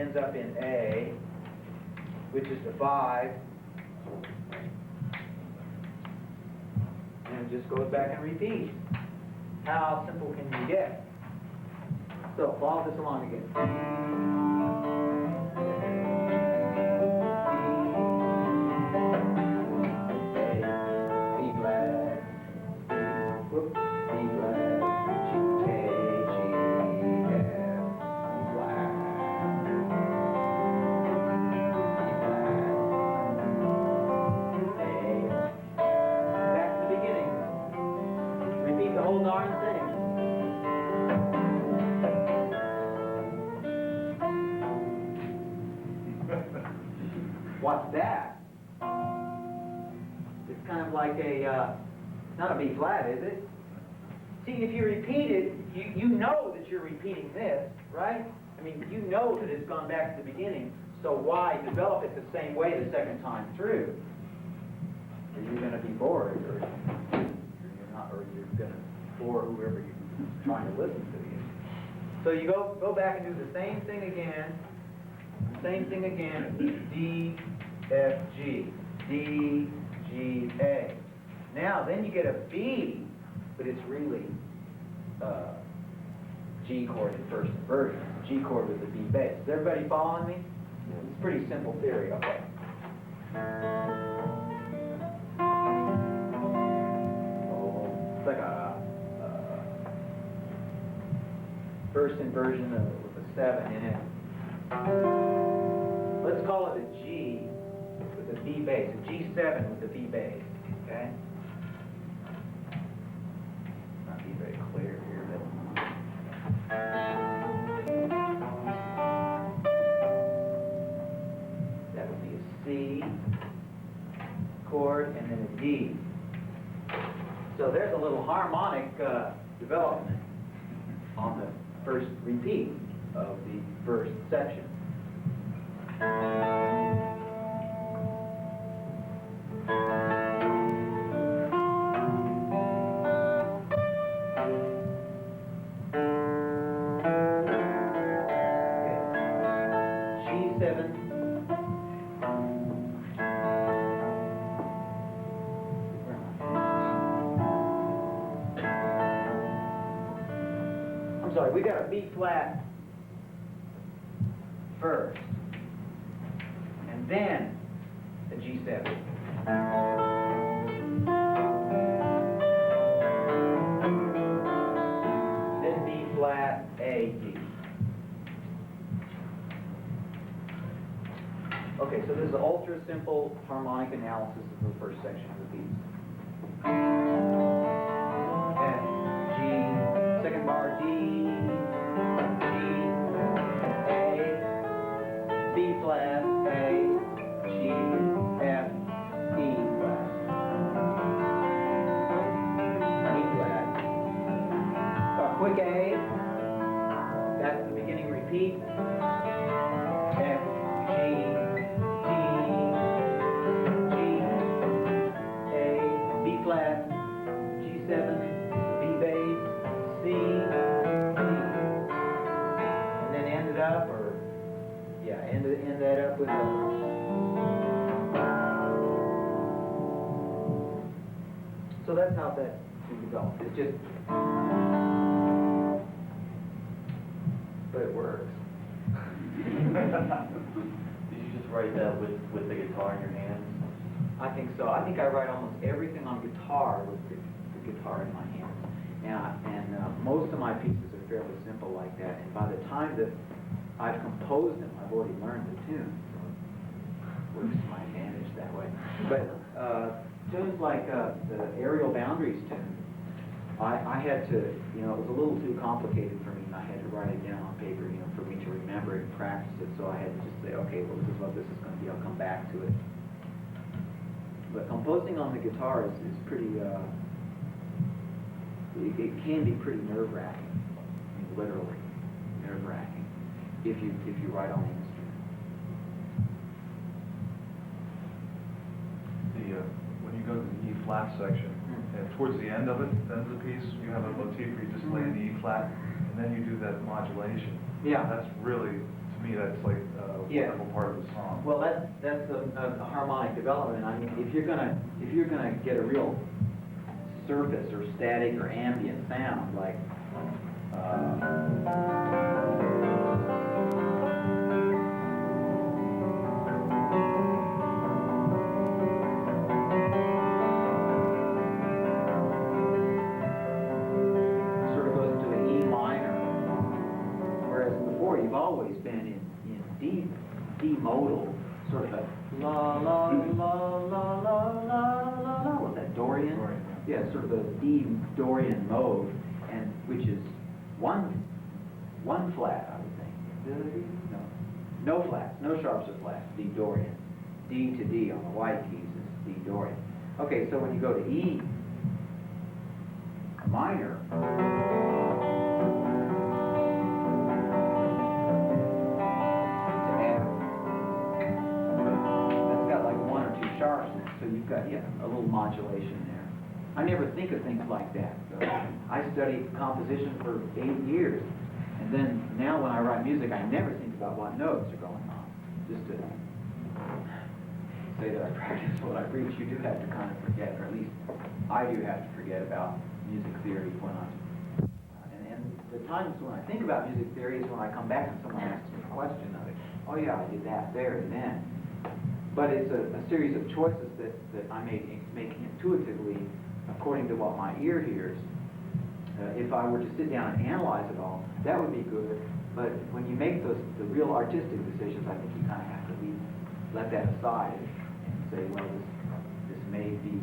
ends up in A, which is the 5, and it just goes back and repeats. How simple can you get? So follow this along again. What's that? It's kind of like a, it's not a B flat, is it? See, if you repeat it, you know that you're repeating this, right? I mean, you know that it's gone back to the beginning, so why develop it the same way the second time through? Or you're going to be bored, or you're not, or you're going to bore whoever you're trying to listen to you. So you go back and do the same thing again. Same thing again, D, F, G, D, G, A. Now, then you get a B, but it's really G chord in first inversion. G chord with the B bass. Is everybody following me? It's pretty simple theory, okay. It's like a first inversion with a 7 in it. Let's call it a G with a B bass, a G7 with a B bass, okay? Not be very clear here, but that would be a C chord and then a D. So there's a little harmonic development on the first repeat of the first section. I'm sorry, we got a B flat first, and then a G7. Then B flat, A, D. Okay, so this is an ultra simple harmonic analysis of the first section of the piece. F, G, second bar, D, B flat, A, G, F, E flat, E flat. Quick A, that's the beginning repeat. F, G, D, G, A, B flat, G7, B bass, C, D, and then end it up, or end that up with a... So that's how that develops. It's just... But it works. Did you just write that with the guitar in your hands? I think so. I think I write almost everything on guitar with the guitar in my hands. And most of my pieces are fairly simple like that. And by the time that I've composed them, I've already learned the tune. So it works to my advantage that way. But tunes like the Aerial Boundaries tune, I had to, it was a little too complicated for me, and I had to write it down on paper, for me to remember it and practice it. So I had to just say, okay, well, this is what this is going to be. I'll come back to it. But composing on the guitar is pretty, it can be pretty nerve-wracking. I mean, literally nerve-wracking if you write on the instrument. When you go to the E flat section, and towards the end of it, the end of the piece, you have a motif where you just play an E flat, and then you do that modulation. Yeah. That's really, to me, that's like a Yeah. wonderful part of the song. Well, that's a harmonic development. I mean, if you're gonna get a real surface or static or ambient sound, like, sort of goes into an E minor, whereas before you've always been in D modal, sort of a la la la la la la la la. What's that, Dorian? Dorian, Yeah, sort of a D Dorian mode, and which is one flat, I would think. No flats, no sharps or flats. D Dorian. D to D on the white keys is D Dorian. Okay, so when you go to E minor, that's got like one or two sharps in it, so you've got, yeah, a little modulation there. I never think of things like that. So I studied composition for 8 years, and then now when I write music, I never think about what notes are going on. Just to say that I practice what I preach, you do have to kind of forget, or at least I do have to forget about music theory when I'm, and the times when I think about music theory is when I come back and someone asks me a question of it. Oh yeah, I did that there and then. But it's a series of choices that I make intuitively according to what my ear hears. If I were to sit down and analyze it all, that would be good. But when you make the real artistic decisions, I think you kind of have to let that aside and say, well, this may be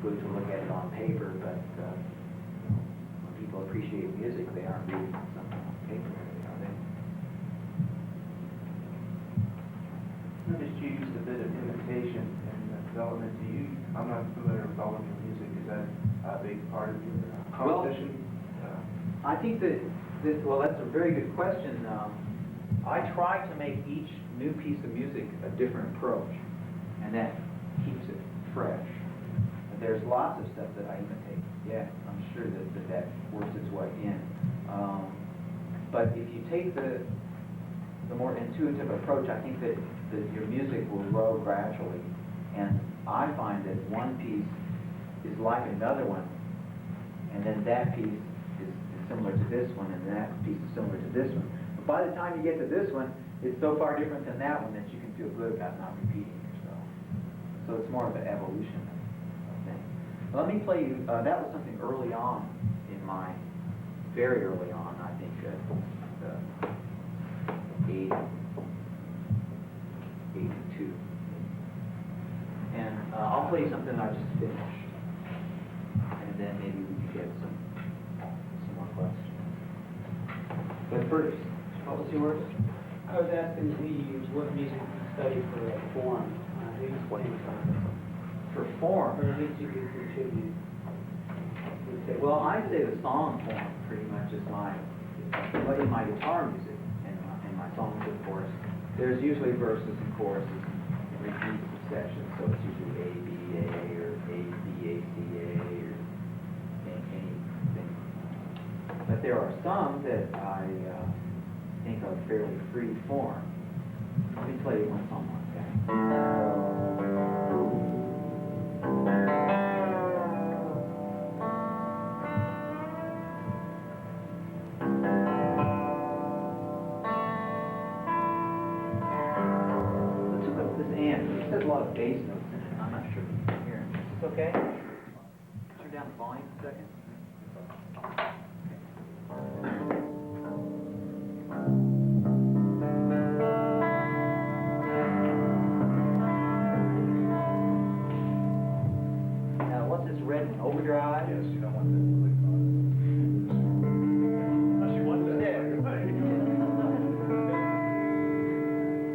good to look at it on paper, but when people appreciate music, they aren't reading something on paper, are they? Noticed you used a bit of imitation in the development. I'm not familiar with all of your music. Is that a big part of your composition? I think well, that's a very good question. I try to make each new piece of music a different approach, and that keeps it fresh. There's lots of stuff that I imitate. Yeah, I'm sure that works its way in. But if you take the more intuitive approach, I think that your music will grow gradually. And I find that one piece is like another one, and then that piece is similar to this one, and that piece is similar to this one. But by the time you get to this one, it's so far different than that one that you can feel good about not repeating yourself. So it's more of an evolution thing. Let me play you, that was something early on in very early on, I think, 82. And I'll play you something I just finished. And then maybe we can get some more questions. But first, what was yours? I was asking Lee what music you study for form. He explained something. For form? Or at least you could contribute. Well, I'd say the song form pretty much is like in my guitar music and my songs, of course. There's usually verses and choruses and repeats of sections, so it's usually A, B, A, or A, B, A, C, A, or anything. But there are some that I think are fairly free form. Let me play you one song like that. There's a lot of bass notes in it. I'm not sure if you can hear it. Is this okay? Turn down the volume a second.